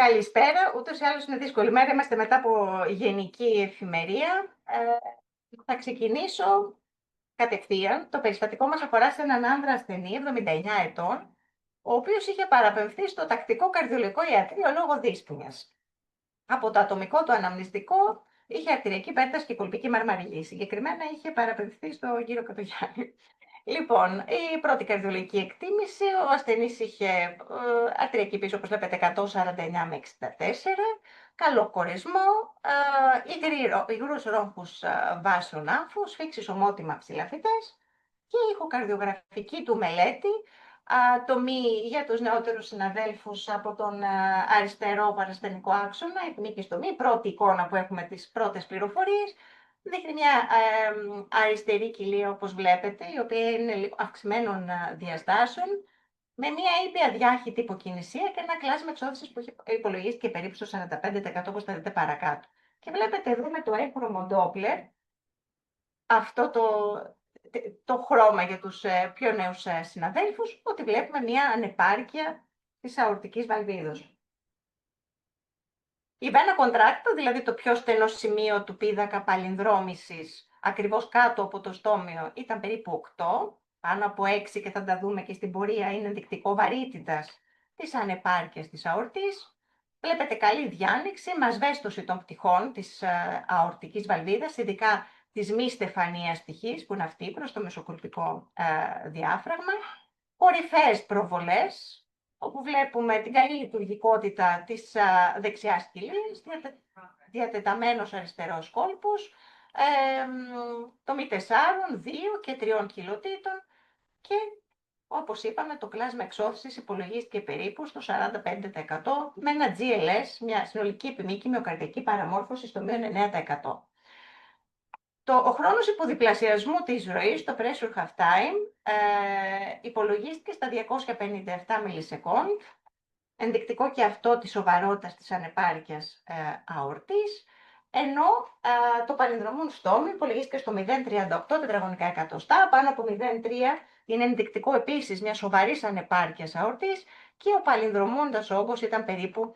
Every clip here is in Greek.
Καλησπέρα. Ούτως ή άλλως είναι δύσκολη μέρα. Είμαστε μετά από γενική εφημερία. Θα ξεκινήσω κατευθείαν. Το περιστατικό μας αφορά σε έναν άνδρα ασθενή, 79 ετών, ο οποίος είχε παραπεμφθεί στο τακτικό καρδιολογικό ιατρείο λόγω δύσπνοιας. Από το ατομικό του αναμνηστικό είχε αρτηριακή υπέρταση και κολπική μαρμαριλή. Συγκεκριμένα είχε παραπεμφθεί στο γύρο Κατογιάννη. Λοιπόν, η πρώτη καρδιολογική εκτίμηση, ο ασθενής είχε αρτηριακή πίσω, όπως βλέπετε, 149 με 64, καλό κορεσμό, υγρούς ρόμφους βάσεων άμφου, σφίξεις ομότιμα ψηλαφιτές και ηχοκαρδιογραφική του μελέτη, τομή για τους νεότερους συναδέλφους από τον αριστερό παρασθενικό άξονα, επιμήκης τομή, πρώτη εικόνα που έχουμε τις πρώτες πληροφορίες. Δείχνει μια αριστερή κοιλία, όπως βλέπετε, η οποία είναι αυξημένων διαστάσεων, με μια ήπια διάχυτη υποκινησία και ένα κλάσμα εξώθησης που υπολογίστηκε περίπου στο 45%, όπως θα δείτε παρακάτω. Και βλέπετε εδώ με το έγχρωμο Doppler, αυτό το χρώμα για τους πιο νέους συναδέλφους, ότι βλέπουμε μια ανεπάρκεια της αορτικής βαλβίδος. Η βένα κοντράκτο, δηλαδή το πιο στενό σημείο του πίδακα παλινδρόμησης, ακριβώς κάτω από το στόμιο, ήταν περίπου 8, πάνω από 6 και θα τα δούμε και στην πορεία, είναι ενδεικτικό βαρύτητας της ανεπάρκειας της αορτής. Βλέπετε καλή διάνοιξη με ασβέστωση των πτυχών της αορτικής βαλβίδας, ειδικά της μη στεφανίας πτυχής, που είναι αυτή προς το μεσοκορπικό διάφραγμα. Κορυφαίες προβολές, όπου βλέπουμε την καλή λειτουργικότητα της δεξιάς κοιλίας, διατεταμένος αριστερός κόλπος, τομή 4, 2 και 3 κιλοτήτων και, όπως είπαμε, το κλάσμα εξώθησης υπολογίστηκε περίπου στο 45% με ένα GLS, μια συνολική επιμήκη μυοκαρδιακή παραμόρφωση στο μείον 9%. Ο χρόνος υποδιπλασιασμού της ροής, το pressure half time, υπολογίστηκε στα 257 μιλισεκόντ, ενδεικτικό και αυτό της σοβαρότητας της ανεπάρκειας αορτής, ενώ το παλινδρομούν στόμι υπολογίστηκε στο 0,38 τετραγωνικά εκατοστά, πάνω από 0,3 είναι ενδεικτικό επίσης μια σοβαρής ανεπάρκειας αορτής και ο παλινδρομούντας όγκος ήταν περίπου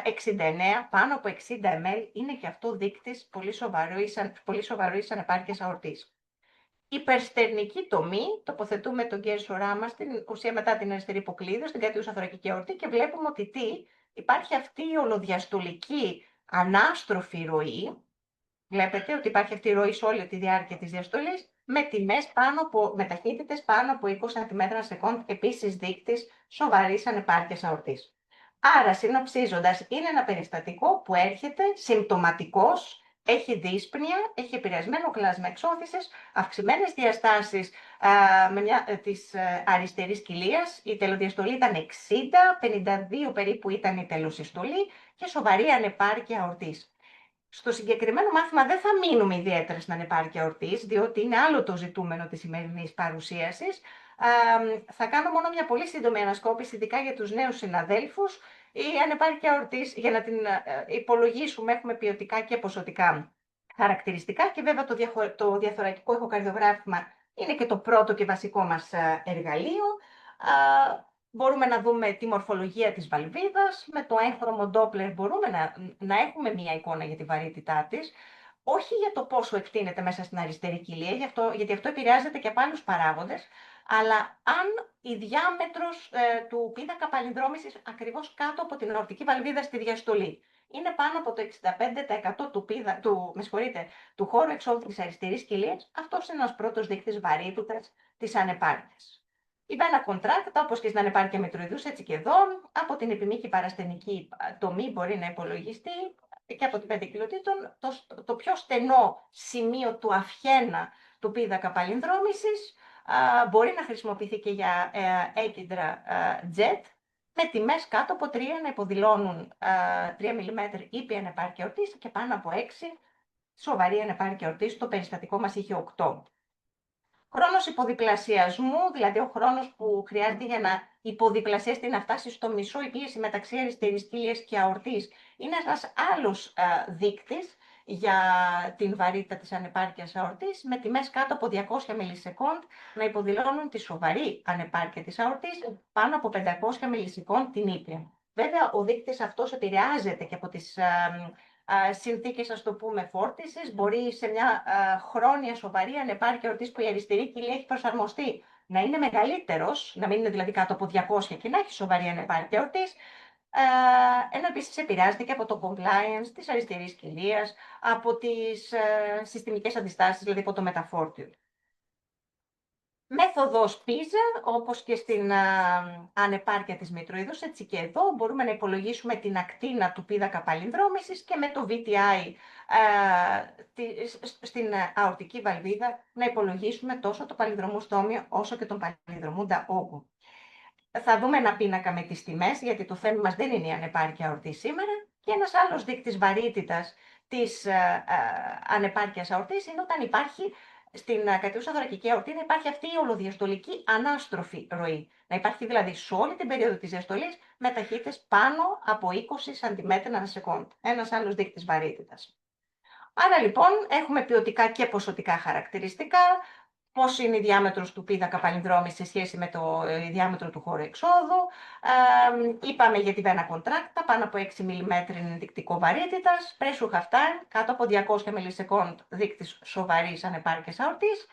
69, πάνω από 60 ml, είναι και αυτό δείκτης πολύ σοβαρής ανεπάρκειας αορτής. Υπερστερνική τομή, τοποθετούμε τον κέρσορά στην ουσία μετά την αριστερή υποκλείδωση, στην κατιούσα θωρακική αορτή και βλέπουμε ότι υπάρχει αυτή η ολοδιαστολική ανάστροφη ροή. Βλέπετε ότι υπάρχει αυτή η ροή σε όλη τη διάρκεια της διαστολής, με ταχύτητες πάνω από 20 cm/s, επίσης δείκτης σοβαρής ανεπάρκειας αορτής. Άρα, συνοψίζοντας, είναι ένα περιστατικό που έρχεται συμπτωματικός, έχει δύσπνοια, έχει επηρεασμένο κλάσμα εξώθησης, αυξημένες διαστάσεις της αριστερής κοιλίας. Η τελοδιαστολή ήταν 60, 52 περίπου ήταν η τελοσυστολή και σοβαρή ανεπάρκεια αορτής. Στο συγκεκριμένο μάθημα δεν θα μείνουμε ιδιαίτερα στην ανεπάρκεια αορτής, διότι είναι άλλο το ζητούμενο της σημερινής παρουσίασης. Θα κάνω μόνο μια πολύ σύντομη ανασκόπηση, ειδικά για τους νέους συναδέλφους. Η ανεπάρκεια αορτής, για να την υπολογίσουμε, έχουμε ποιοτικά και ποσοτικά χαρακτηριστικά και βέβαια το διαθωρακικό ηχοκαρδιογράφημα είναι και το πρώτο και βασικό μας εργαλείο. Μπορούμε να δούμε τη μορφολογία της βαλβίδας, με το έγχρωμο Doppler μπορούμε να έχουμε μια εικόνα για τη βαρύτητά της, όχι για το πόσο εκτείνεται μέσα στην αριστερή κοιλία, γιατί αυτό επηρεάζεται και από άλλους παράγοντες, αλλά αν η διάμετρος του πίδακα παλινδρόμησης ακριβώς κάτω από την αορτική βαλβίδα στη διαστολή είναι πάνω από το 65% του χώρου εξόδου της αριστερής κοιλίας, αυτός είναι ένας πρώτος δείκτης βαρύτητας της ανεπάρκειας. Η βένα κοντράκτα, όπως και στην ανεπάρκεια μητροειδούς, έτσι και εδώ, από την επιμήκη παρασθενική τομή μπορεί να υπολογιστεί και από την 5 κιλοτήτων, το πιο στενό σημείο του αυχένα του πίδακα παλινδρόμησης μπορεί να χρησιμοποιηθεί και για έκυντρα jet, με τιμές κάτω από 3 να υποδηλώνουν 3 mm ήπια ανεπάρκεια αορτής και πάνω από 6 σοβαρή ανεπάρκεια αορτής. Το περιστατικό μας είχε 8. Χρόνος υποδιπλασιασμού, δηλαδή ο χρόνος που χρειάζεται για να υποδιπλασιαστεί, να φτάσει στο μισό η πίεση μεταξύ αριστερής κοιλίας και αορτής, είναι ένας άλλος δείκτης για την βαρύτητα της ανεπάρκειας αορτής, με τιμές κάτω από 200 μιλισεκόντ να υποδηλώνουν τη σοβαρή ανεπάρκεια της αορτής, πάνω από 500 μιλισεκόντ την ήπια. Βέβαια, ο δείκτης αυτός επηρεάζεται και από τις συνθήκες, ας το πούμε, φόρτισης. Μπορεί σε μια χρόνια σοβαρή ανεπάρκεια ορτής που η αριστερή κοιλία έχει προσαρμοστεί να είναι μεγαλύτερος, να μην είναι δηλαδή κάτω από 200 και να έχει σοβαρή ανεπάρκεια ορτής, ενώ επίσης επηρεάζεται και από το compliance της αριστερής κοιλίας, από τις συστημικές αντιστάσεις, δηλαδή από το μεταφόρτιο. Μέθοδος PISA, όπως και στην ανεπάρκεια της μητροειδούς, έτσι και εδώ μπορούμε να υπολογίσουμε την ακτίνα του πίδακα παλινδρόμησης και με το VTI στην αορτική βαλβίδα να υπολογίσουμε τόσο το παλινδρομού στόμιο όσο και τον παλινδρομούντα όγκο. Θα δούμε ένα πίνακα με τις τιμές, γιατί το θέμα μας δεν είναι η ανεπάρκεια αορτή σήμερα. Και ένας άλλος δείκτης βαρύτητας της ανεπάρκειας αορτής είναι όταν υπάρχει στην κατιούσα θωρακική αορτή να υπάρχει αυτή η ολοδιαστολική ανάστροφη ροή. Να υπάρχει δηλαδή σε όλη την περίοδο της διαστολής με ταχύτητες πάνω από 20 cm ανά σεκόντ. Ένας άλλος δείκτης βαρύτητας. Άρα λοιπόν έχουμε ποιοτικά και ποσοτικά χαρακτηριστικά. Πώς είναι η διάμετρος του πίδακα παλινδρόμησης σε σχέση με το διάμετρο του χώρου εξόδου. Είπαμε για τη βένα κοντράκτα, πάνω από 6 mm είναι ενδεικτικό βαρύτητας. Pressure half time, κάτω από 200 μιλισεκόντ δείκτης σοβαρής ανεπάρκειας αορτής.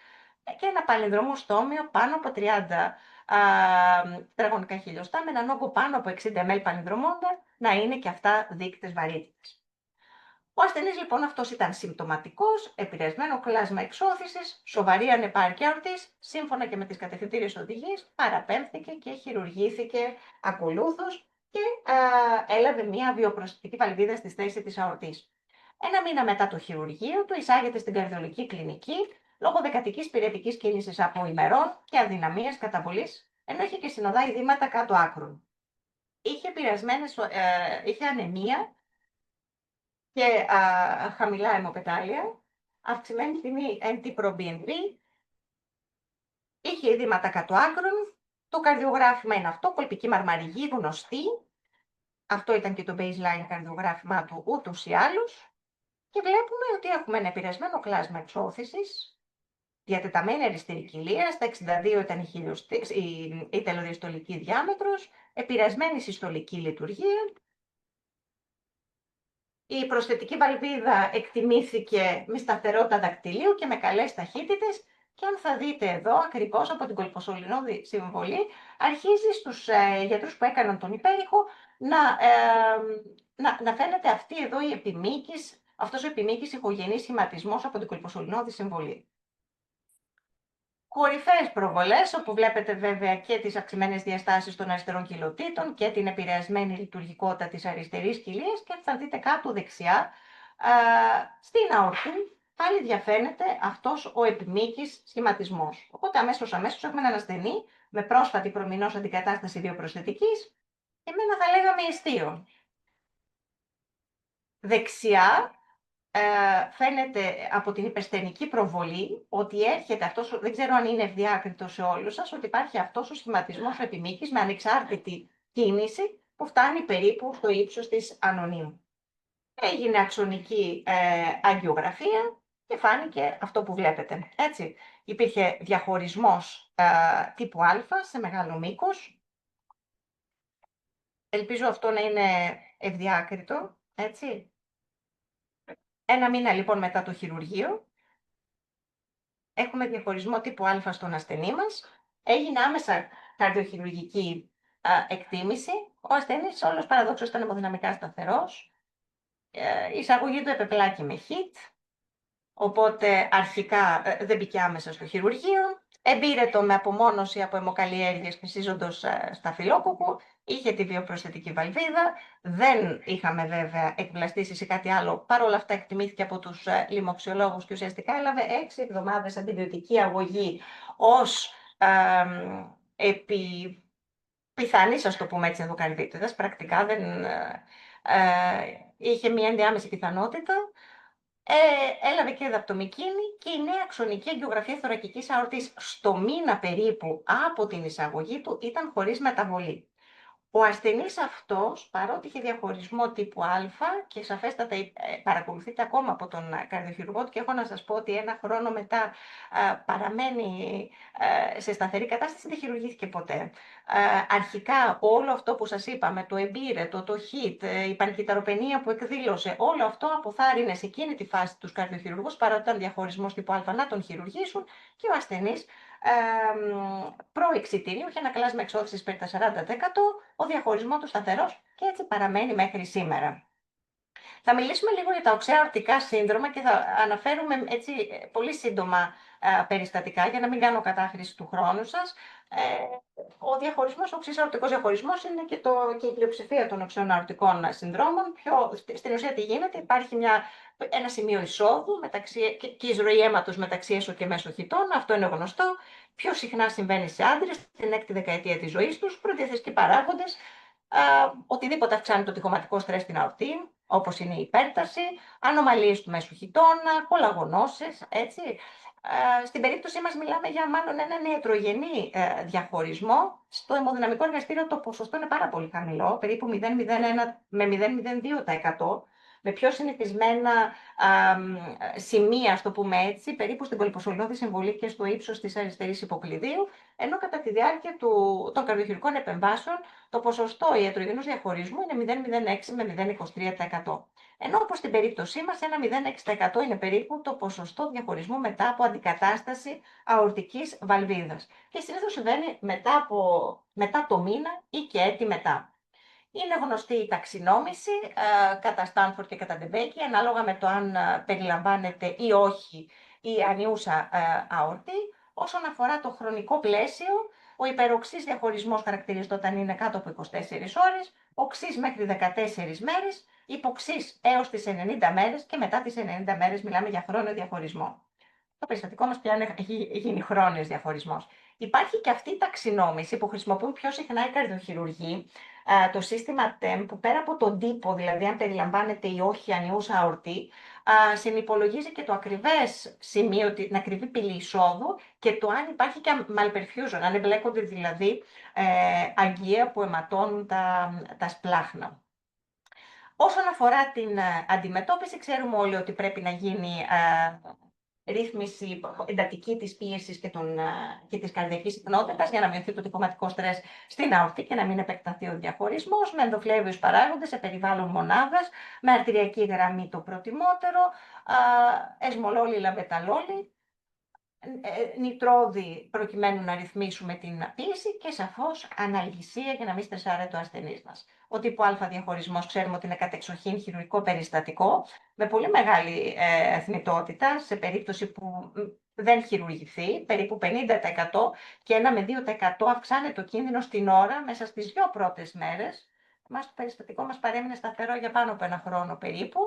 Και ένα παλινδρομού στόμιο πάνω από 30 τετραγωνικά χιλιοστά, με έναν όγκο πάνω από 60 ml παλινδρομώντα, να είναι και αυτά δείκτες βαρύτητας. Ο ασθενής λοιπόν αυτός ήταν συμπτωματικός, επηρεασμένο κλάσμα εξώθησης, σοβαρή ανεπάρκεια αορτής, σύμφωνα και με τις κατευθυντήριες οδηγίες, παραπέμφθηκε και χειρουργήθηκε ακολούθως και έλαβε μια βιοπροσθετική βαλβίδα στη θέση της αορτής. Ένα μήνα μετά το χειρουργείο του εισάγεται στην καρδιολογική κλινική λόγω δεκατικής πυρετικής κίνησης από ημερών και αδυναμίας καταβολής, ενώ είχε και συνοδά ειδήματα κάτω άκρων. Είχε ανεμία και χαμηλά αιμοπετάλια, αυξημένη τιμή NT-proBNP, είχε ειδήματα κάτω άκρων, το καρδιογράφημα είναι αυτό, κολπική μαρμαριγή γνωστή, αυτό ήταν και το baseline καρδιογράφημα του ούτως ή άλλως, και βλέπουμε ότι έχουμε ένα επηρεασμένο κλάσμα εξώθησης, διατεταμένη αριστερή κοιλία, στα 62 ήταν η τελοδιαστολική διάμετρος, επηρεασμένη συστολική λειτουργία. Η προσθετική βαλβίδα εκτιμήθηκε με σταθερότητα δακτυλίου και με καλές ταχύτητες, και αν θα δείτε εδώ, ακριβώς από την κολποσωληνώδη συμβολή, αρχίζει στους γιατρούς που έκαναν τον υπέρηχο να φαίνεται αυτή εδώ η επιμήκης, αυτός ο επιμήκης ηχογενής σχηματισμός από την κολποσωληνώδη συμβολή. Κορυφαίες προβολές, όπου βλέπετε βέβαια και τις αυξημένες διαστάσεις των αριστερών κοιλωτήτων και την επηρεασμένη λειτουργικότητα της αριστερής κοιλίας, και θα δείτε κάτω δεξιά, στην αορτή πάλι διαφαίνεται αυτός ο επιμήκης σχηματισμός. Οπότε αμέσως έχουμε έναν ασθενή με πρόσφατη προμηνώς αντικατάσταση βιοπροσθετικής, εμένα θα λέγαμε ιστείο. Δεξιά φαίνεται από την υπερσθενική προβολή ότι έρχεται αυτός, δεν ξέρω αν είναι ευδιάκριτο σε όλους σας, ότι υπάρχει αυτός ο σχηματισμός επιμήκης με ανεξάρτητη κίνηση που φτάνει περίπου στο ύψος της ανωνύμου. Έγινε αξονική αγγιογραφία και φάνηκε αυτό που βλέπετε. Έτσι, υπήρχε διαχωρισμός τύπου Α σε μεγάλο μήκος. Ελπίζω αυτό να είναι ευδιάκριτο, έτσι. Ένα μήνα λοιπόν μετά το χειρουργείο, έχουμε διαχωρισμό τύπου Α στον ασθενή μας. Έγινε άμεσα καρδιοχειρουργική εκτίμηση. Ο ασθενής όλος παραδόξως ήταν αιμοδυναμικά σταθερός. Η εισαγωγή του επεπλάκη με HIT, οπότε αρχικά δεν μπήκε άμεσα στο χειρουργείο. Εμπήρετο με απομόνωση από αιμοκαλλιέργειες χρησίζοντος σταφυλόκοκου. Είχε τη βιοπροσθετική βαλβίδα, δεν είχαμε βέβαια εκπλαστήσεις ή κάτι άλλο. Παρ' όλα αυτά εκτιμήθηκε από τους λοιμοξιολόγους και ουσιαστικά έλαβε 6 εβδομάδες αντιβιωτική αγωγή ως επί πιθανής, ας το πούμε έτσι, ενδοκαρδίτιδας. Πρακτικά δεν είχε μια ενδιάμεση πιθανότητα. Έλαβε και δαπτομικίνη και η νέα αξονική αγγιογραφία θωρακικής αορτής στο μήνα περίπου από την εισαγωγή του ήταν χωρίς μεταβολή. Ο ασθενής αυτός, παρότι είχε διαχωρισμό τύπου Α και σαφέστατα παρακολουθείται ακόμα από τον καρδιοχειρουργό του, και έχω να σας πω ότι 1 χρόνο μετά παραμένει σε σταθερή κατάσταση, δεν χειρουργήθηκε ποτέ. Αρχικά όλο αυτό που σας είπαμε, το εμπύρετο, το HIT, η πανκυταροπενία που εκδήλωσε, όλο αυτό αποθάρρυνε σε εκείνη τη φάση τους καρδιοχειρουργούς, παρότι ήταν διαχωρισμός τύπου Α, να τον χειρουργήσουν, και ο ασθενής προεξιτηρίου είχε ένα κλάσμα εξώθησης περί τα 40%, ο διαχωρισμός του σταθερός, και έτσι παραμένει μέχρι σήμερα. Θα μιλήσουμε λίγο για τα οξέα αορτικά σύνδρομα και θα αναφέρουμε έτσι πολύ σύντομα περιστατικά για να μην κάνω κατάχρηση του χρόνου σας. Ο διαχωρισμός, ο οξύς αορτικός διαχωρισμός είναι και η πλειοψηφία των οξέων αορτικών συνδρόμων. Στην ουσία τι γίνεται, υπάρχει ένα σημείο εισόδου και εισρωή αίματος μεταξύ έσω και μέσοχυτών, αυτό είναι γνωστό. Πιο συχνά συμβαίνει σε άντρες, στην 6η δεκαετία της ζωής τους, πρωτοδιαθεσικοί παράγοντες, οτιδήποτε αυξάνει το τυχωματικό στρες στην αορτή, όπως είναι η υπέρταση, ανομαλίες του μέσου χιτώνα, κολαγονώσεις, έτσι. Στην περίπτωσή μας μιλάμε για μάλλον έναν ιατρογενή διαχωρισμό. Στο αιμοδυναμικό εργαστήριο το ποσοστό είναι πάρα πολύ χαμηλό, περίπου 0,01 με 0,02%, με πιο συνηθισμένα σημεία, στο πούμε έτσι, περίπου στην κολυποσωληνώδη συμβολή και στο ύψος της αριστερής υποκλειδίου, ενώ κατά τη διάρκεια των καρδιοχειρουργικών επεμβάσεων το ποσοστό ιατρογενούς διαχωρισμού είναι 0,06 με 0,23%. Ενώ όπως στην περίπτωσή μας, ένα 0,6% είναι περίπου το ποσοστό διαχωρισμού μετά από αντικατάσταση αορτικής βαλβίδας. Και συνήθως συμβαίνει μετά το μήνα ή και έτη μετά. Είναι γνωστή η ταξινόμηση κατά Στάνφορντ και κατά Ντεμπέκη, ανάλογα με το αν περιλαμβάνεται ή όχι η ανιούσα αόρτη. Όσον αφορά το χρονικό πλαίσιο, ο υπεροξύς διαχωρισμός χαρακτηρίζεται όταν είναι κάτω από 24 ώρες, οξύς μέχρι 14 μέρες, υποξύς έως τις 90 μέρες και μετά τις 90 μέρες μιλάμε για χρόνιο διαχωρισμό. Το περιστατικό μας πια έχει γίνει χρόνιος διαχωρισμός. Υπάρχει και αυτή η ταξινόμηση που χρησιμοποιούν πιο συχνά οι καρδιοχειρουργοί, το σύστημα TEM, που πέρα από τον τύπο, δηλαδή αν περιλαμβάνεται ή όχι ανιούσα αορτή, συνυπολογίζει και το ακριβές σημείο, την ακριβή πύλη εισόδου και το αν υπάρχει και malperfusion, αν εμπλέκονται δηλαδή αγγεία που αιματώνουν τα σπλάχνα. Όσον αφορά την αντιμετώπιση, ξέρουμε όλοι ότι πρέπει να γίνει ρύθμιση εντατική της πίεσης και της καρδιακής συχνότητας για να μειωθεί το τυχωματικό στρες στην αορτή και να μην επεκταθεί ο διαχωρισμός, με ενδοφλέβιους παράγοντες σε περιβάλλον μονάδας, με αρτηριακή γραμμή το προτιμότερο, εσμολόλη, λαμπεταλόλη, νητρόδι προκειμένου να ρυθμίσουμε την πίεση και σαφώς αναλγησία για να μην στρεσάρει το ασθενής μας. Ο τύπου Α διαχωρισμός ξέρουμε ότι είναι κατεξοχήν χειρουργικό περιστατικό με πολύ μεγάλη θνητότητα σε περίπτωση που δεν χειρουργηθεί, περίπου 50% και 1 με 2% αυξάνεται το κίνδυνο στην ώρα μέσα στις 2 πρώτες μέρες. Το περιστατικό μας παρέμεινε σταθερό για πάνω από 1 χρόνο περίπου.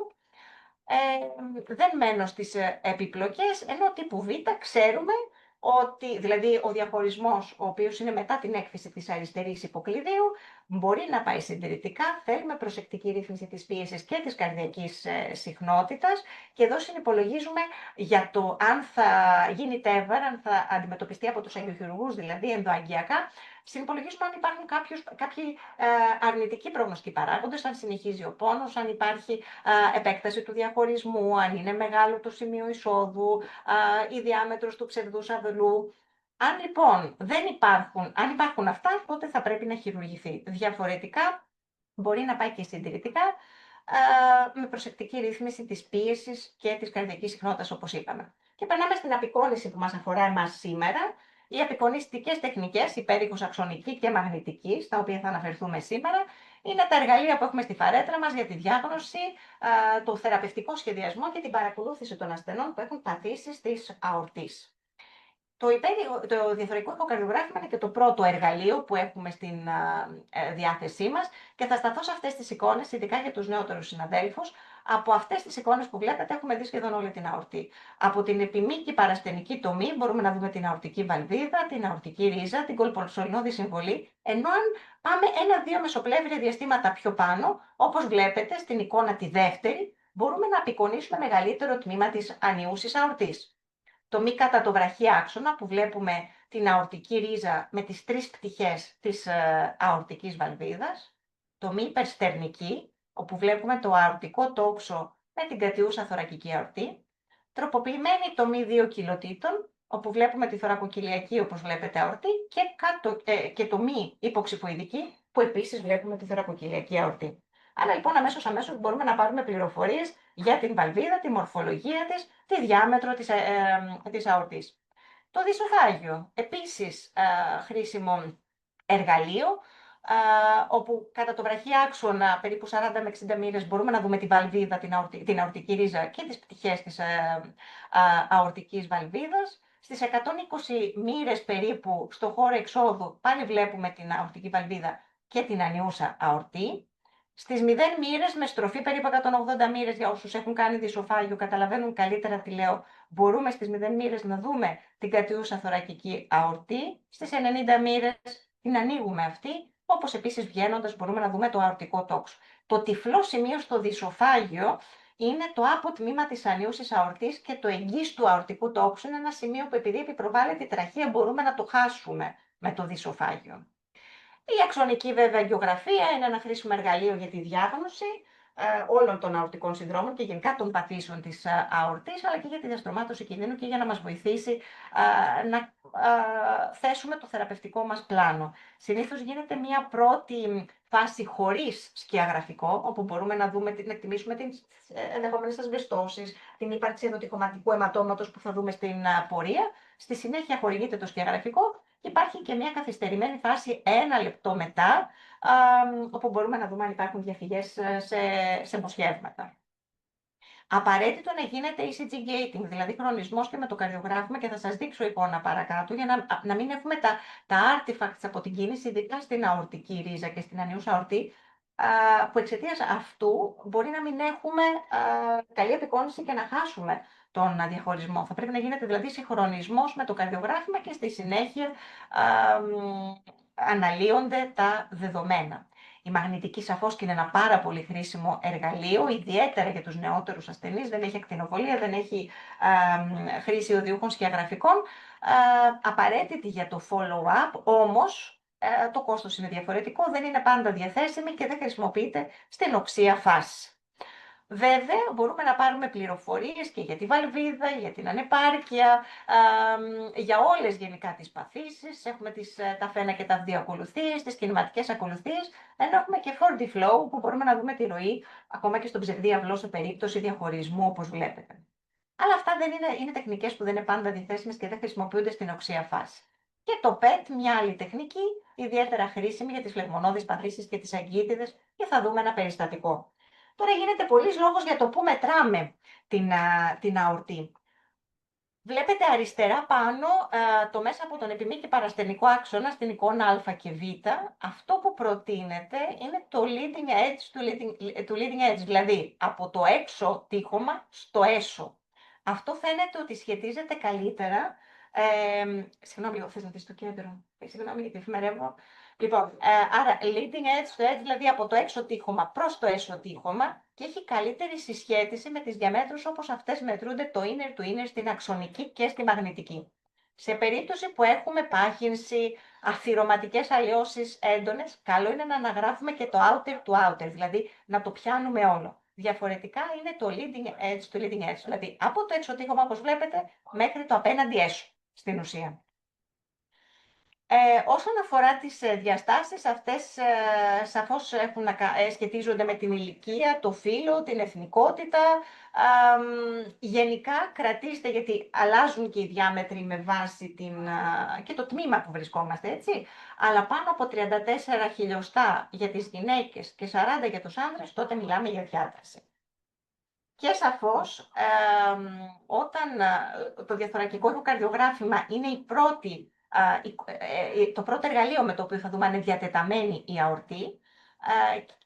Δεν μένω στις επιπλοκές, ενώ τύπου Β ξέρουμε ότι, δηλαδή ο διαχωρισμός, ο οποίος είναι μετά την έκφυση της αριστερής υποκλειδίου, μπορεί να πάει συντηρητικά, θέλουμε προσεκτική ρύθμιση της πίεσης και της καρδιακής συχνότητας, και εδώ συνυπολογίζουμε για το αν θα γίνει TEVR, αν θα αντιμετωπιστεί από τους αγγιοχειρουργούς, δηλαδή ενδοαγγειακά, συνυπολογίζουμε αν υπάρχουν κάποιοι αρνητικοί προγνωστικοί παράγοντες, αν συνεχίζει ο πόνος, αν υπάρχει επέκταση του διαχωρισμού, αν είναι μεγάλο το σημείο εισόδου, η διάμετρος του ψευδούς αδελού. Αν λοιπόν αν υπάρχουν αυτά, τότε θα πρέπει να χειρουργηθεί. Διαφορετικά μπορεί να πάει και συντηρητικά, με προσεκτική ρύθμιση της πίεσης και της καρδιακής συχνότητας, όπως είπαμε. Και περνάμε στην απεικόνηση που μας αφορά εμάς σήμερα. Οι απεικονιστικές τεχνικές, υπέρηχος αξονική και μαγνητική, στα οποία θα αναφερθούμε σήμερα, είναι τα εργαλεία που έχουμε στη φαρέτρα μας για τη διάγνωση, το θεραπευτικό σχεδιασμό και την παρακολούθηση των ασθενών που έχουν παθήσεις της αορτής. Το διαφορετικό ηχοκαρδιογράφημα είναι και το πρώτο εργαλείο που έχουμε στην διάθεσή μας και θα σταθώ σε αυτές τις εικόνες, ειδικά για τους νεότερους συναδέλφους. Από αυτές τις εικόνες που βλέπετε έχουμε δει σχεδόν όλη την αορτή. Από την επιμήκη παρασθενική τομή μπορούμε να δούμε την αορτική βαλβίδα, την αορτική ρίζα, την κολποσωληνώδη συμβολή, ενώ αν πάμε 1-2 μεσοπλεύρια διαστήματα πιο πάνω, όπως βλέπετε στην εικόνα τη δεύτερη, μπορούμε να απεικονίσουμε μεγαλύτερο τμήμα της ανιούσης αορτής. το μη κατά το βραχή άξονα που βλέπουμε την αορτική ρίζα με τις τρεις πτυχές της αορτικής βαλβίδας, το μη υπερστερνική, όπου βλέπουμε το αορτικό τόξο με την κατιούσα θωρακική αορτή, τροποποιημένη το μη 2 κιλοτήτων, όπου βλέπουμε τη θωρακοκιλιακή, όπως βλέπετε, αορτή, και το μη υποξυφοειδική, που επίσης βλέπουμε τη θωρακοκιλιακή αορτή. Άρα λοιπόν αμέσως μπορούμε να πάρουμε πληροφορίες για την βαλβίδα, τη μορφολογία της, τη διάμετρο της αορτής. Το δισοφάγιο, επίσης χρήσιμο εργαλείο, όπου κατά το βραχή άξονα, περίπου 40 με 60 μοίρες, μπορούμε να δούμε τη βαλβίδα, την αορτική ρίζα και τις πτυχές της αορτικής βαλβίδας. Στις 120 μοίρες περίπου, στο χώρο εξόδου, πάλι βλέπουμε την αορτική βαλβίδα και την ανιούσα αορτή. Στις 0 μοίρες, με στροφή περίπου 180 μοίρες, για όσους έχουν κάνει δισοφάγιο, καταλαβαίνουν καλύτερα τι λέω, μπορούμε στις 0 μοίρες να δούμε την κατιούσα θωρακική αορτή. Στις 90 μοίρες την ανοίγουμε αυτή, όπως επίσης βγαίνοντας μπορούμε να δούμε το αορτικό τόξο. Το τυφλό σημείο στο δισοφάγιο είναι το αποτμήμα της ανίουσης αορτής και το εγγύς του αορτικού τόξου. Είναι ένα σημείο που, επειδή επιπροβάλλεται η τραχεία, μπορούμε να το χάσουμε με το δισοφάγιο. Η αξονική βέβαια αγγιογραφία είναι ένα χρήσιμο εργαλείο για τη διάγνωση όλων των αορτικών συνδρόμων και γενικά των παθήσεων της αορτής, αλλά και για τη διαστρωμάτωση κινδύνου και για να μας βοηθήσει να θέσουμε το θεραπευτικό μας πλάνο. Συνήθως γίνεται μια πρώτη φάση χωρίς σκιαγραφικό, όπου μπορούμε να εκτιμήσουμε τις ενδεχόμενες ασβεστώσεις, την ύπαρξη ενδοτυχωματικού αιματώματος που θα δούμε στην πορεία. Στη συνέχεια χορηγείται το σκιαγραφικό. Υπάρχει και μια καθυστερημένη φάση 1 λεπτό μετά, όπου μπορούμε να δούμε αν υπάρχουν διαφυγές σε μοσχεύματα. Απαραίτητο να γίνεται ECG gating, δηλαδή χρονισμός και με το καρδιογράφημα, και θα σας δείξω εικόνα παρακάτω, για να μην έχουμε τα artifacts από την κίνηση, ειδικά στην αορτική ρίζα και στην ανιούσα αορτή, που εξαιτίας αυτού μπορεί να μην έχουμε καλή απεικόνηση και να χάσουμε τον διαχωρισμό. Θα πρέπει να γίνεται δηλαδή συγχρονισμός με το καρδιογράφημα και στη συνέχεια αναλύονται τα δεδομένα. Η μαγνητική σαφώς και είναι ένα πάρα πολύ χρήσιμο εργαλείο, ιδιαίτερα για τους νεότερους ασθενείς. Δεν έχει ακτινοβολία, δεν έχει χρήση οδειούχων σκιαγραφικών. Απαραίτητη για το follow-up, όμως το κόστος είναι διαφορετικό, δεν είναι πάντα διαθέσιμη και δεν χρησιμοποιείται στην οξεία φάση. Βέβαια, μπορούμε να πάρουμε πληροφορίες και για τη βαλβίδα, για την ανεπάρκεια, για όλες γενικά τις παθήσεις. Έχουμε τα φένα και τα ακολουθίες, τις κινηματικές ακολουθίες, ενώ έχουμε και 4D flow, που μπορούμε να δούμε τη ροή ακόμα και στον ψευδίαυλο σε περίπτωση διαχωρισμού, όπως βλέπετε. Αλλά αυτά δεν είναι τεχνικές που δεν είναι πάντα διαθέσιμες και δεν χρησιμοποιούνται στην οξεία φάση. Και το PET, μια άλλη τεχνική, ιδιαίτερα χρήσιμη για τις φλεγμονώδεις παθήσεις και τις αγκίτιδες, και θα δούμε ένα περιστατικό. Τώρα γίνεται πολλής λόγος για το πού μετράμε την αορτή. Βλέπετε αριστερά πάνω το μέσα από τον επιμήκη παρασθενικό άξονα στην εικόνα α και β. Αυτό που προτείνεται είναι το leading edge του leading edge, δηλαδή από το έξω τείχομα στο έσω. Αυτό φαίνεται ότι σχετίζεται καλύτερα. Συγγνώμη, θες να δεις το κέντρο. Συγγνώμη γιατί εφημερεύω. Λοιπόν, άρα leading edge, το edge δηλαδή από το έξω τείχομα προς το έσω τείχομα, και έχει καλύτερη συσχέτιση με τις διαμέτρους όπως αυτές μετρούνται το inner του inner στην αξονική και στη μαγνητική. Σε περίπτωση που έχουμε πάχυνση, αθυρωματικές αλλοιώσεις έντονες, καλό είναι να αναγράφουμε και το outer του outer, δηλαδή να το πιάνουμε όλο. Διαφορετικά είναι το leading edge του leading edge, δηλαδή από το έξω τείχομα, όπως βλέπετε, μέχρι το απέναντι έσω στην ουσία. Όσον αφορά τις διαστάσεις, αυτές σαφώς σχετίζονται με την ηλικία, το φύλο, την εθνικότητα. Γενικά κρατήστε, γιατί αλλάζουν και οι διάμετροι με βάση και το τμήμα που βρισκόμαστε, έτσι. Αλλά πάνω από 34 χιλιοστά για τις γυναίκες και 40 για τους άνδρες, τότε μιλάμε για διάταση. Και σαφώς, όταν το διαθωρακικό ηχοκαρδιογράφημα είναι το πρώτο εργαλείο με το οποίο θα δούμε αν είναι διατεταμένη η αορτή,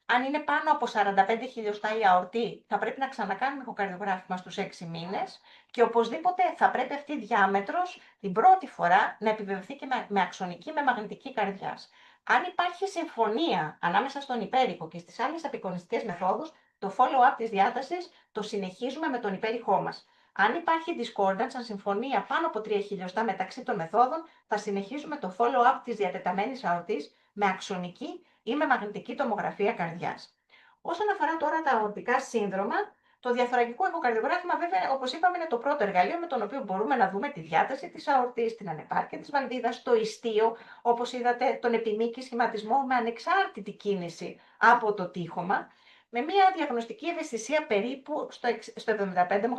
αν είναι πάνω από 45 χιλιοστά η αορτή, θα πρέπει να ξανακάνουμε ηχοκαρδιογράφημα στους 6 μήνες, και οπωσδήποτε θα πρέπει αυτή η διάμετρος την πρώτη φορά να επιβεβαιωθεί και με αξονική, με μαγνητική καρδιάς. Αν υπάρχει συμφωνία ανάμεσα στον υπέρηχο και στις άλλες απεικονιστικές μεθόδους, το follow-up της διάτασης το συνεχίζουμε με τον υπέρηχό μας. Αν υπάρχει discordance, συμφωνία πάνω από 3 χιλιοστά μεταξύ των μεθόδων, θα συνεχίσουμε το follow-up της διατεταμένης αορτής με αξονική ή με μαγνητική τομογραφία καρδιάς. Όσον αφορά τώρα τα αορτικά σύνδρομα, το διαθωρακικό εχοκαρδιογράφημα, βέβαια, όπως είπαμε, είναι το πρώτο εργαλείο με το οποίο μπορούμε να δούμε τη διάταση της αορτής, την ανεπάρκεια της βαλβίδας, το ιστίο, όπως είδατε, τον επιμήκη σχηματισμό με ανεξάρτητη κίνηση από το τείχομα, με μια διαγνωστική ευαισθησία περίπου στο 75 με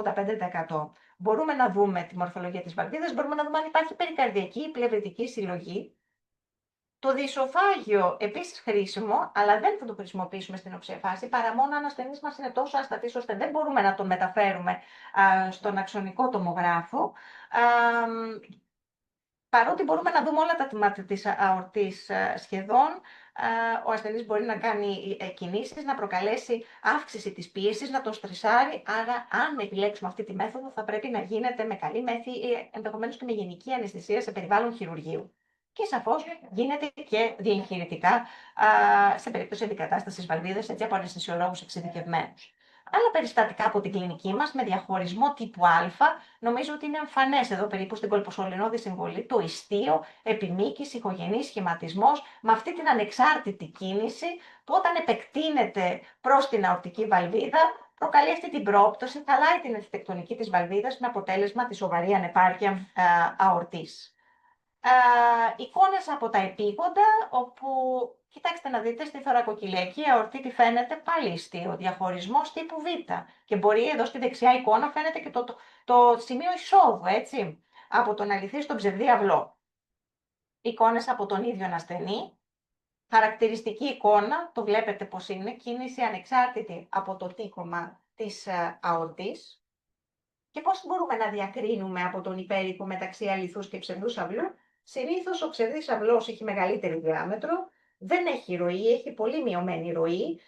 85%. Μπορούμε να δούμε τη μορφολογία της βαλβίδας, μπορούμε να δούμε αν υπάρχει περικαρδιακή ή πλευρητική συλλογή. Το διεισοφάγιο επίσης χρήσιμο, αλλά δεν θα το χρησιμοποιήσουμε στην οξέα φάση, παρά μόνο αν ο ασθενής μας είναι τόσο ασταθής ώστε δεν μπορούμε να τον μεταφέρουμε στον αξονικό τομογράφο. Παρότι μπορούμε να δούμε όλα τα τμήματα της αορτής σχεδόν, ο ασθενής μπορεί να κάνει κινήσεις, να προκαλέσει αύξηση της πίεσης, να τον στρεσάρει. Άρα, αν επιλέξουμε αυτή τη μέθοδο, θα πρέπει να γίνεται με καλή μέθη ή ενδεχομένως και με γενική αναισθησία σε περιβάλλον χειρουργείου. Και σαφώς γίνεται και διεγχειρητικά σε περίπτωση αντικατάστασης βαλβίδας, έτσι από αναισθησιολόγους εξειδικευμένους. Άλλα περιστατικά από την κλινική μας με διαχωρισμό τύπου Α, νομίζω ότι είναι εμφανές εδώ περίπου στην κολποσωληνώδη συμβολή, το ιστίο, επιμήκης, ηχογενής σχηματισμός, με αυτή την ανεξάρτητη κίνηση που όταν επεκτείνεται προς την αορτική βαλβίδα, προκαλεί αυτή την πρόπτωση, χαλάει την αρχιτεκτονική της βαλβίδας με αποτέλεσμα τη σοβαρή ανεπάρκεια αορτής. Εικόνες από τα επίγοντα, όπου κοιτάξτε να δείτε στη θωρακοκυλιακή αορτή τι φαίνεται, πάλι ιστίο, διαχωρισμός τύπου Β. Και μπορεί εδώ στη δεξιά εικόνα φαίνεται και το σημείο εισόδου, έτσι, από τον αληθή στον ψευδή αυλό. Εικόνες από τον ίδιο ασθενή. Χαρακτηριστική εικόνα, το βλέπετε πως είναι, κίνηση ανεξάρτητη από το τείχομα της αορτής. Και πώς μπορούμε να διακρίνουμε από τον υπέρηχο μεταξύ αληθούς και ψευδούς αυλού? Συνήθως ο ψευδής αυλός έχει μεγαλύτερη διάμετρο, δεν έχει ροή, έχει πολύ μειωμένη ροή.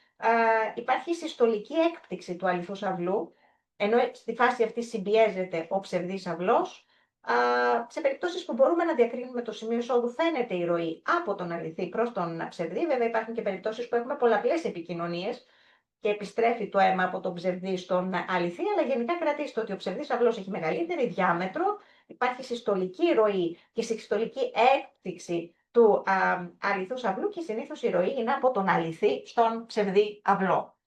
Υπάρχει συστολική έκπτυξη του αληθούς αυλού, ενώ στη φάση αυτή συμπιέζεται ο ψευδής αυλός. Σε περιπτώσεις που μπορούμε να διακρίνουμε το σημείο εισόδου, φαίνεται η ροή από τον αληθή προς τον ψευδή. Βέβαια, υπάρχουν και περιπτώσεις που έχουμε πολλαπλές επικοινωνίες και επιστρέφει το αίμα από τον ψευδή στον αληθή, αλλά γενικά κρατήστε ότι ο ψευδής αυλός έχει μεγαλύτερη διάμετρο, υπάρχει συστολική ροή και συστολική έκπτυξη του αληθούς αυλού και συνήθως η ροή είναι από τον αληθή στον ψευδή αυλό.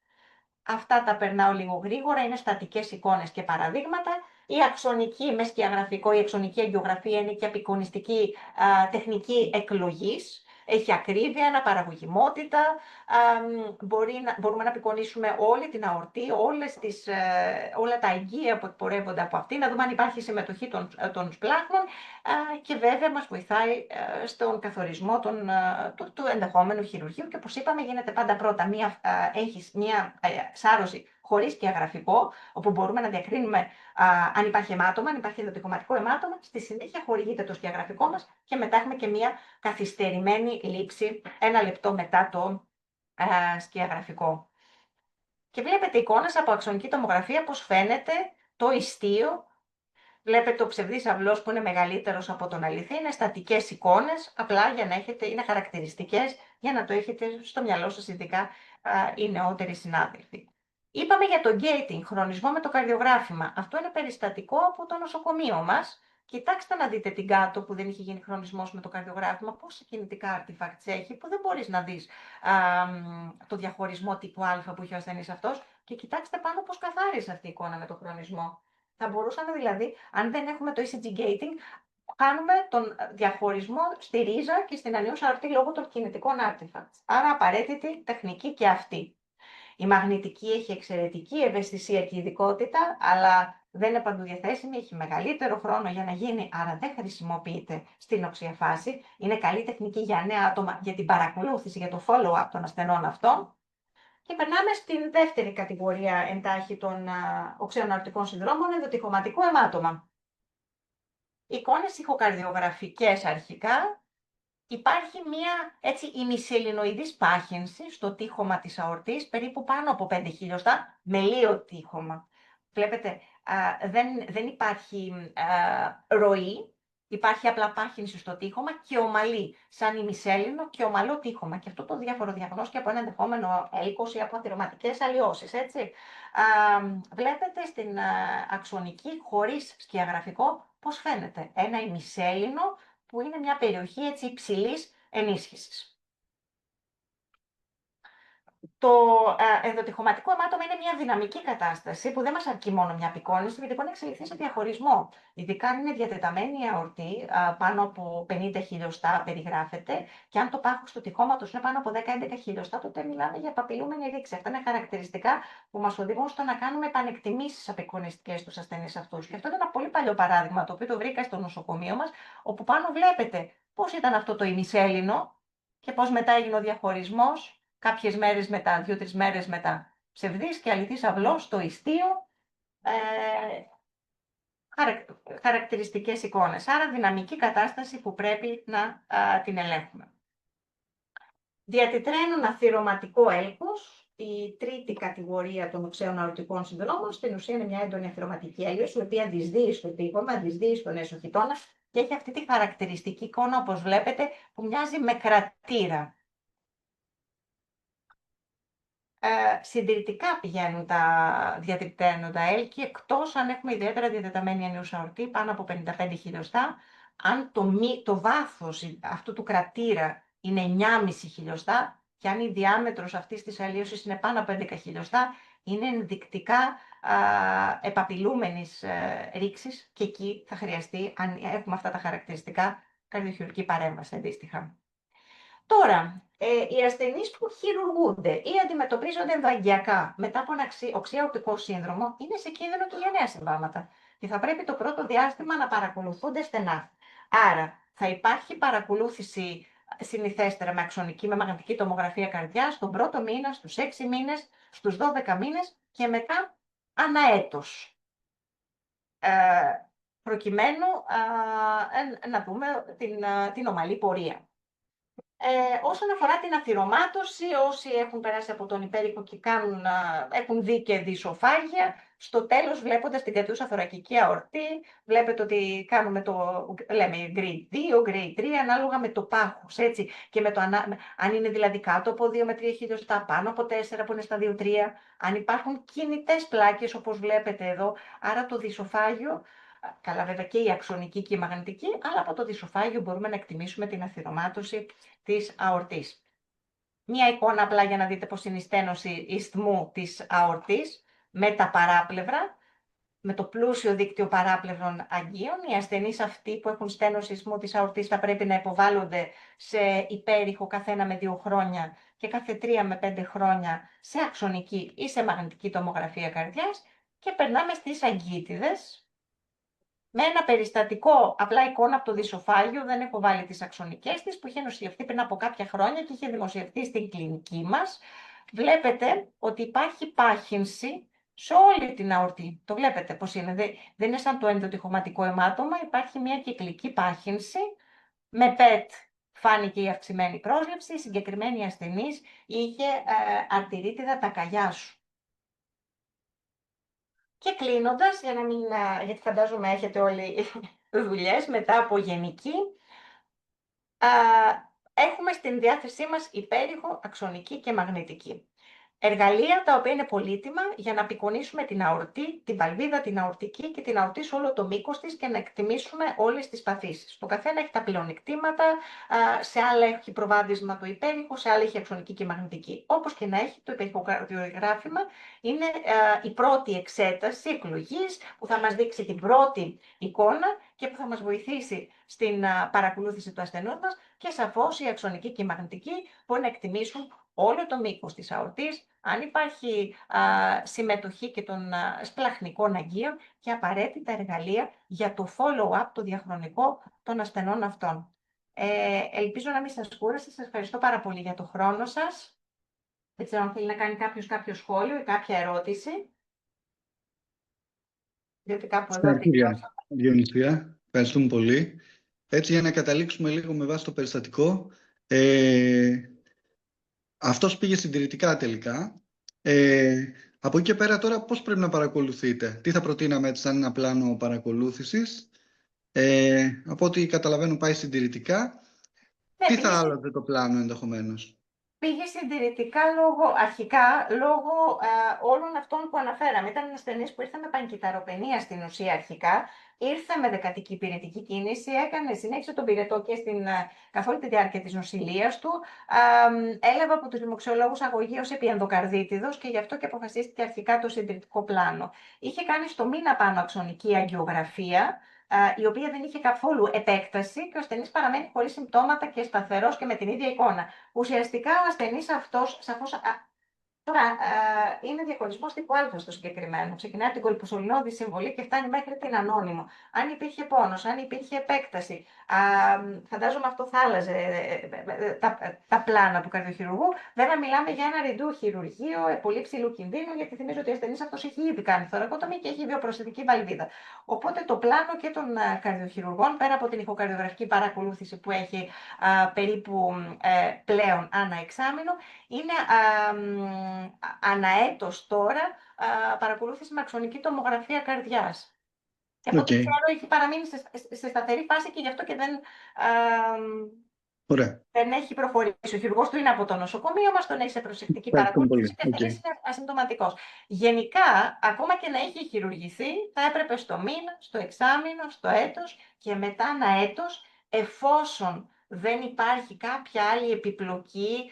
Αυτά τα περνάω λίγο γρήγορα, είναι στατικές εικόνες και παραδείγματα. Η αξονική με σκιαγραφικό, η αξονική αγγιογραφία είναι και απεικονιστική τεχνική εκλογής. Έχει ακρίβεια, αναπαραγωγιμότητα, μπορούμε να απεικονίσουμε όλη την αορτή, όλα τα εγγεία που εκπορεύονται από αυτή, να δούμε αν υπάρχει συμμετοχή των σπλάχνων και βέβαια μας βοηθάει στον καθορισμό του ενδεχόμενου χειρουργείου και όπως είπαμε γίνεται πάντα πρώτα έχεις μια σάρωση χωρίς σκιαγραφικό, όπου μπορούμε να διακρίνουμε αν υπάρχει αιμάτωμα, αν υπάρχει ενδοτυχωματικό αιμάτωμα. Στη συνέχεια χορηγείται το σκιαγραφικό μας και μετά έχουμε και μια καθυστερημένη λήψη 1 λεπτό μετά το σκιαγραφικό. Και βλέπετε εικόνες από αξονική τομογραφία πώς φαίνεται το ιστίο. Βλέπετε ο ψευδής αυλός που είναι μεγαλύτερος από τον αληθή, είναι στατικές εικόνες, απλά για να έχετε, είναι χαρακτηριστικές για να το έχετε στο μυαλό σας, ειδικά οι νεότεροι συνάδελφοι. Είπαμε για το gating, χρονισμό με το καρδιογράφημα. Αυτό είναι περιστατικό από το νοσοκομείο μας. Κοιτάξτε να δείτε την κάτω που δεν είχε γίνει χρονισμός με το καρδιογράφημα, πόσα κινητικά artifacts έχει, που δεν μπορείς να δεις το διαχωρισμό τύπου Α που είχε ο ασθενής αυτός. Και κοιτάξτε πάνω πώς καθάρισε αυτή η εικόνα με το χρονισμό. Θα μπορούσαμε δηλαδή, αν δεν έχουμε το ECG gating, κάνουμε τον διαχωρισμό στη ρίζα και στην ανίωσα αορτή λόγω των κινητικών artifacts. Άρα απαραίτητη τεχνική και αυτή. Η μαγνητική έχει εξαιρετική ευαισθησία και ειδικότητα, αλλά δεν είναι παντού διαθέσιμη, έχει μεγαλύτερο χρόνο για να γίνει, άρα δεν χρησιμοποιείται στην οξία φάση. Είναι καλή τεχνική για νέα άτομα για την παρακολούθηση, για το follow-up των ασθενών αυτών. Και περνάμε στην δεύτερη κατηγορία εντάχει των οξέων αορτικών συνδρόμων, ενδοτυχωματικό αιμάτωμα. Εικόνες ηχοκαρδιογραφικές αρχικά. Υπάρχει μία έτσι ημισελινοειδής πάχυνση στο τείχομα της αορτής, περίπου πάνω από 5 χιλιοστά, με λίγο τείχομα. Βλέπετε, δεν υπάρχει ροή, Υπάρχει απλά πάχυνση στο τείχομα και ομαλή, σαν ημισέλινο και ομαλό τείχομα. Και αυτό το διάφορο διαγνώσκει και από ένα ενδεχόμενο έλκος ή από αθυρωματικές αλλοιώσεις, έτσι. Βλέπετε στην αξονική, χωρίς σκιαγραφικό, πώς φαίνεται. Ένα ημισέλινο που είναι μια περιοχή έτσι υψηλής ενίσχυσης. Το ενδοτυχωματικό αιμάτωμα είναι μια δυναμική κατάσταση που δεν μας αρκεί μόνο μια απεικόνιση, γιατί μπορεί να εξελιχθεί σε διαχωρισμό. Ειδικά αν είναι διατεταμένη η αορτή, πάνω από 50 χιλιοστά περιγράφεται, και αν το πάχος του τυχώματος είναι πάνω από 10-11 χιλιοστά, τότε μιλάμε για επαπειλούμενη ρήξη. Αυτά είναι χαρακτηριστικά που μας οδηγούν στο να κάνουμε επανεκτιμήσεις απεικονιστικές στους ασθενείς αυτούς. Και αυτό είναι ένα πολύ παλιό παράδειγμα, το οποίο το βρήκα στο νοσοκομείο μας, όπου πάνω βλέπετε πώς ήταν αυτό το ημισέλινο και πώς μετά έγινε ο διαχωρισμός. Κάποιες μέρες μετά, 2-3 μέρες μετά, ψευδής και αληθής αυλός στο ιστίο, χαρακτηριστικές εικόνες. Άρα δυναμική κατάσταση που πρέπει να την ελέγχουμε. Διατητρένουν αθυρωματικό έλκος, η τρίτη κατηγορία των οξέων αορτικών συνδρόμων, στην ουσία είναι μια έντονη αθυρωματική έλκος, η οποία δυσδύει στο τείχομα, δυσδύει στον εσωχητώνα και έχει αυτή τη χαρακτηριστική εικόνα, όπως βλέπετε, που μοιάζει με κρατήρα. Συντηρητικά πηγαίνουν τα διατριπταίνοντα έλκη, εκτός αν έχουμε ιδιαίτερα διατεταμένη ανιούσα αορτή, πάνω από 55 χιλιοστά. Αν το βάθος αυτού του κρατήρα είναι 9,5 χιλιοστά και αν η διάμετρος αυτής της αλλίωσης είναι πάνω από 11 χιλιοστά, είναι ενδεικτικά επαπειλούμενης ρήξης και εκεί θα χρειαστεί, αν έχουμε αυτά τα χαρακτηριστικά, καρδιοχειρουργική παρέμβαση αντίστοιχα. Τώρα, οι ασθενείς που χειρουργούνται ή αντιμετωπίζονται ενδοαγγειακά μετά από ένα οξύ αορτικό σύνδρομο είναι σε κίνδυνο και γενναία συμβάματα και θα πρέπει το πρώτο διάστημα να παρακολουθούνται στενά. Άρα, θα υπάρχει παρακολούθηση συνηθέστερα με αξονική, με μαγνητική τομογραφία καρδιάς στον πρώτο μήνα, στους 6 μήνες, στους 12 μήνες και μετά αναέτος. Προκειμένου να δούμε την ομαλή πορεία. Όσον αφορά την αθυρωμάτωση, όσοι έχουν περάσει από τον υπέρηχο και έχουν δει και δυσοφάγεια, στο τέλος, βλέποντας την κατούσα θωρακική αορτή, βλέπετε ότι κάνουμε λέμε grade 2, grade 3, ανάλογα με το πάχος, έτσι, και με το αν είναι δηλαδή κάτω από 2 με 3 χιλιοστά, πάνω από 4 που είναι στα 2-3, αν υπάρχουν κινητές πλάκες, όπως βλέπετε εδώ, άρα το δυσοφάγιο. Καλά, βέβαια και η αξονική και η μαγνητική, αλλά από το δυσοφάγιο μπορούμε να εκτιμήσουμε την αθυρωμάτωση της αορτής. Μία εικόνα απλά για να δείτε πώς είναι η στένωση ισθμού της αορτής με τα παράπλευρα, με το πλούσιο δίκτυο παράπλευρων αγγείων. Οι ασθενείς αυτοί που έχουν στένωση ισθμού της αορτής θα πρέπει να υποβάλλονται σε υπέρηχο καθένα με 2 χρόνια και κάθε 3 με 5 χρόνια σε αξονική ή σε μαγνητική τομογραφία καρδιάς και περνάμε στις αγκίτιδες. Με ένα περιστατικό, απλά εικόνα από το δυσοφάγιο, δεν έχω βάλει τις αξονικές της, που είχε νοσηλευτεί πριν από κάποια χρόνια και είχε δημοσιευτεί στην κλινική μας. Βλέπετε ότι υπάρχει πάχυνση σε όλη την αορτή. Το βλέπετε πώς είναι. Δεν είναι σαν το ενδοτυχωματικό αιμάτωμα, υπάρχει μια κυκλική πάχυνση. Με ΠΕΤ φάνηκε η αυξημένη πρόσληψη, η συγκεκριμένη ασθενής είχε αρτηρίτιδα τα καγιά σου. Και κλείνοντας, για να μην, γιατί φαντάζομαι έχετε όλοι δουλειές μετά από γενική, έχουμε στην διάθεσή μας υπέρηχο, αξονική και μαγνητική. Εργαλεία τα οποία είναι πολύτιμα για να απεικονίσουμε την αορτή, την βαλβίδα, την αορτική και την αορτή σε όλο το μήκος της και να εκτιμήσουμε όλες τις παθήσεις. Το καθένα έχει τα πλεονεκτήματα, σε άλλα έχει προβάδισμα το υπέρηχο, σε άλλα έχει αξονική και μαγνητική. Όπως και να έχει, το υπερηχοκαρδιογράφημα είναι η πρώτη εξέταση εκλογής που θα μας δείξει την πρώτη εικόνα και που θα μας βοηθήσει στην παρακολούθηση του ασθενούς μας και σαφώς η αξονική και η μαγνητική μπορεί να εκτιμήσουν όλο το μήκος της αορτής, αν υπάρχει συμμετοχή και των σπλαχνικών αγγείων και απαραίτητα εργαλεία για το follow-up, το διαχρονικό των ασθενών αυτών. Ελπίζω να μην σας κούρασε. Σας ευχαριστώ πάρα πολύ για το χρόνο σας. Δεν ξέρω αν θέλει να κάνει κάποιο σχόλιο ή κάποια ερώτηση. Διότι κάπου εδώ Διονυσία, ευχαριστούμε πολύ. Έτσι, για να καταλήξουμε λίγο με βάση το περιστατικό, αυτός πήγε συντηρητικά τελικά. Από εκεί και πέρα τώρα πώς πρέπει να παρακολουθείτε? Τι θα προτείναμε έτσι σαν ένα πλάνο παρακολούθησης? Από ό,τι καταλαβαίνω πάει συντηρητικά. Ναι, Τι θα άλλαζε το πλάνο ενδεχομένως? πήγε συντηρητικά αρχικά λόγω όλων αυτών που αναφέραμε. Ήταν ένα ασθενής που ήρθε με πανκυταροπενία στην ουσία αρχικά. Ήρθε με δεκατική πυρετική κίνηση, συνέχισε τον πυρετό και καθ' όλη τη διάρκεια της νοσηλείας του. Έλαβε από τους λοιμοξιολόγους αγωγή ως επιενδοκαρδίτιδος και γι' αυτό και αποφασίστηκε αρχικά το συντηρητικό πλάνο. Είχε κάνει στο μήνα πάνω αξονική αγγιογραφία, η οποία δεν είχε καθόλου επέκταση και ο ασθενής παραμένει χωρίς συμπτώματα και σταθερός και με την ίδια εικόνα. Ουσιαστικά ο ασθενής αυτός, σαφώς, τώρα είναι διαχωρισμός τύπου Α στο συγκεκριμένο. Ξεκινάει από την κολποσολινώδη συμβολή και φτάνει μέχρι την ανώνυμο. Αν υπήρχε πόνος, αν υπήρχε επέκταση, φαντάζομαι αυτό θα άλλαζε τα πλάνα του καρδιοχειρουργού. Βέβαια, μιλάμε για ένα ρηντού χειρουργείο πολύ ψηλού κινδύνου, γιατί θυμίζω ότι ο ασθενής αυτός έχει ήδη κάνει θωρακοτομή και έχει βιοπροσθετική βαλβίδα. Οπότε το πλάνο και των καρδιοχειρουργών, πέρα από την ηχοκαρδιογραφική παρακολούθηση που έχει περίπου πλέον ανά εξάμηνο, είναι αναέτος τώρα παρακολούθηση με αξονική τομογραφία καρδιάς. Και από ό,τι ξέρω έχει παραμείνει σε σταθερή φάση και γι' αυτό και δεν έχει προχωρήσει. Ο χειρουργός του είναι από το νοσοκομείο μας, τον έχει σε προσεκτική παρακολούθηση και είναι ασυμπτωματικός. Γενικά, ακόμα και να έχει χειρουργηθεί, θα έπρεπε στο μήνα, στο εξάμηνο, στο έτος και μετά ένα έτος, εφόσον δεν υπάρχει κάποια άλλη επιπλοκή,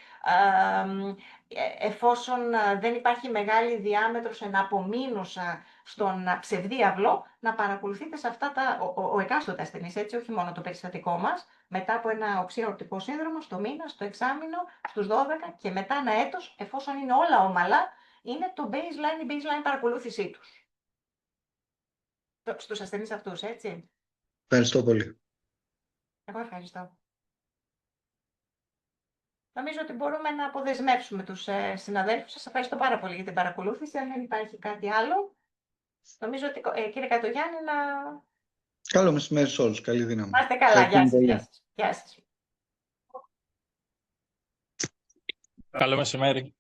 εφόσον δεν υπάρχει μεγάλη διάμετρος εναπομείνουσα στον ψευδίαυλο, να παρακολουθείτε σε αυτά ο εκάστοτε ασθενής, έτσι, όχι μόνο το περιστατικό μας, μετά από ένα οξύ αορτικό σύνδρομο, στο μήνα, στο εξάμηνο, στους 12 και μετά ένα έτος, εφόσον είναι όλα ομαλά, είναι η baseline παρακολούθησή τους. Στους ασθενείς αυτούς, έτσι. Ευχαριστώ πολύ. Εγώ ευχαριστώ. Νομίζω ότι μπορούμε να αποδεσμεύσουμε τους συναδέλφους. Σας ευχαριστώ πάρα πολύ για την παρακολούθηση. Αν δεν υπάρχει κάτι άλλο, νομίζω ότι κύριε Κατογιάννη να... Καλό μεσημέρι σε όλους. Καλή δύναμη. Είστε καλά. Γεια σας. Γεια σας. Καλό μεσημέρι.